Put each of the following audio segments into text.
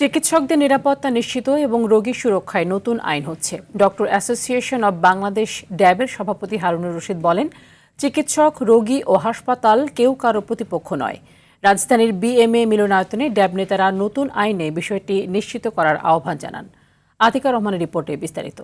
চিকিৎসকদের নিরাপত্তা নিশ্চিত এবং রোগী সুরক্ষায় নতুন আইন হচ্ছে। ডক্টর অ্যাসোসিয়েশন অব বাংলাদেশ ড্যাবের সভাপতি হারুনুর রশিদ বলেন, চিকিৎসক, রোগী ও হাসপাতাল কেউ কারো প্রতিপক্ষ নয়। রাজধানীর বিএমএ মিলনায়তনে ড্যাব নেতারা নতুন আইনে বিষয়টি নিশ্চিত করার আহ্বান জানান। আতিকা রহমানের রিপোর্টে বিস্তারিত।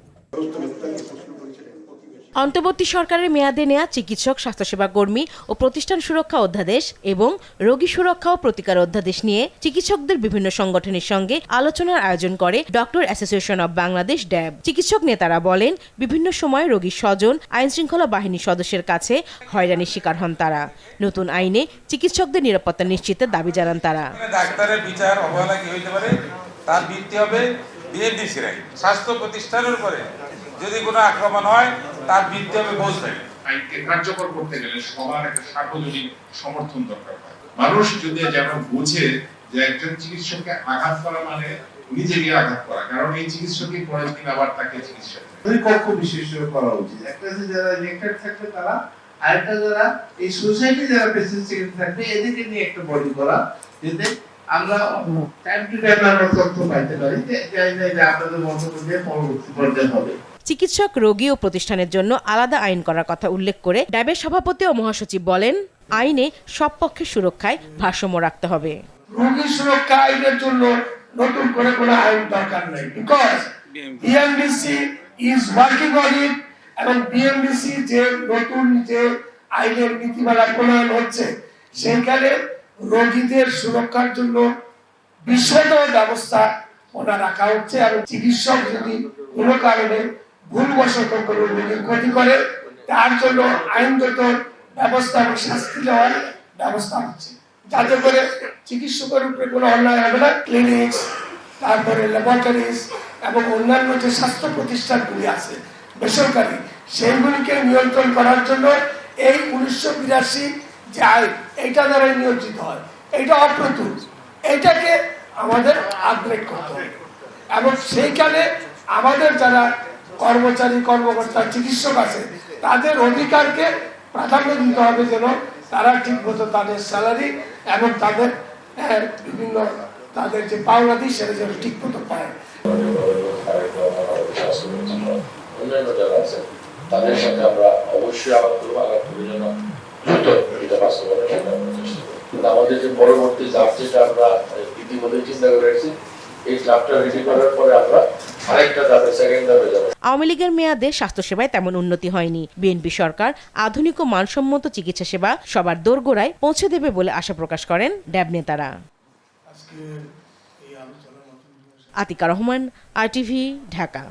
অন্তর্বর্তী সরকারের মেয়াদে নেয়া চিকিৎসক, স্বাস্থ্যসেবা কর্মী ও প্রতিষ্ঠান সুরক্ষা অধ্যাদেশ এবং রোগী সুরক্ষা ও প্রতিকার অধ্যাদেশ নিয়ে চিকিৎসকদের বিভিন্ন সংগঠনের সঙ্গে আলোচনার আয়োজন করে ডক্টর অ্যাসোসিয়েশন অব বাংলাদেশ ড্যাব। চিকিৎসক নেতারা বলেন, বিভিন্ন সময় রোগীর স্বজন, আইন শৃঙ্খলা বাহিনীর সদস্যের কাছে হয়রানির শিকার হন তারা। নতুন আইনে চিকিৎসকদের নিরাপত্তা নিশ্চিতের দাবি জানান তারা। ডাক্তারের বিচার অবহেলা কি হইতে পারে, তার ভিত্তি হবে বিএমডিসির আইন। স্বাস্থ্য প্রতিষ্ঠানের উপরে যদি কোনো আক্রমণ হয়, তার ভিত্তি হবে বোঝবেন। আইনকে কার্যকর করতে গেলে সবার একটা সার্বজনীন সমর্থন দরকার হয়। মানুষ যদি যেন বুঝে যে একজন চিকিৎসককে আঘাত করা মানে নিজেকে আঘাত করা, কারণ এই চিকিৎসকই পরের দিন আবার তাকে চিকিৎসা দুই পক্ষ বিশেষ করা উচিত। একটা যে যারা ইলেক্টেড থাকবে তারা, আরেকটা যারা এই সোসাইটি যারা পেশেন্ট সেক্রেটারি থাকবে, এদেরকে নিয়ে একটা বডি করা, যাতে আমরা টাইম টু টাইম আমরা তথ্য পাইতে পারি যে আপনাদের মন্তব্য দিয়ে পরবর্তী পর্যায়ে হবে। চিকিৎসক, রোগী ও প্রতিষ্ঠানের জন্য আলাদা আইন করার কথা উল্লেখ করে ড্যাবের সভাপতি ও মহাসচিব বলেন, আইনে সব পক্ষের সুরক্ষায় ভারসাম্য রাখতে হবে। রোগী সুরক্ষা আইনের জন্য নতুন করে কোনো আইন দরকার নেই, because BMDC is working on it, এবং বিএমডিসি যে নতুন যে আইনের নীতিমালা প্রণয়ন হচ্ছে, সেখানে রোগীদের সুরক্ষার জন্য বিশদ ব্যবস্থা ওটা রাখা হচ্ছে। এবং চিকিৎসক যদি কোনো কারণে ভুলবশত কোনো রোগীর ক্ষতি করে, তার জন্য আইনগত ব্যবস্থা এবং শাস্তি দেওয়ার ব্যবস্থা হচ্ছে, যাতে করে চিকিৎসকের উপরে কোনো অন্যায় হবে না। ক্লিনিক, তারপরে ল্যাবরেটরিজ এবং অন্যান্য যে স্বাস্থ্য প্রতিষ্ঠানগুলি আছে বেসরকারি, সেইগুলিকে নিয়ন্ত্রণ করার জন্য এই 1982 যে আইন, এইটা দ্বারা নিয়োজিত হয়, এইটা অপ্রতুল, এইটাকে আমাদের আপগ্রেড করতে হবে। এবং সেইখানে আমাদের যারা কর্মচারী, কর্মকর্তা, চিকিৎসক আছে, তাদের অধিকারকে প্রাধান্য দিতে হবে, যেন তারা ঠিক মতো তাদের স্যালারি এবং তাদের বিভিন্ন তাদের যে পাওনাদি সেটা যেন ঠিক মতো পায়। অন্যান্য যারা আছে তাদের সাথে আমরা অবশ্যই আলাপ করবো, আলাপ করে যেন দ্রুত এটা বাস্তবায়নের চেষ্টা করবো। আমাদের যে পরবর্তী ধাপ, যেটা আমরা ইতিমধ্যে চিন্তা করে রাখছি, এই ধাপটা রেডি করার পরে আমরা আরেকটা ধাপে, সেকেন্ড ধাপে যাবো। আওয়ামী লীগের মেয়াদে স্বাস্থ্যসেবায় তেমন উন্নতি হয়নি। বিএনপি সরকার আধুনিক ও মানসম্মত চিকিৎসা সেবা সবার দোরগোড়ায় পৌঁছে দেবে বলে আশা প্রকাশ করেন ড্যাব নেতারা। আতিকা রহমান, RTV, ঢাকা।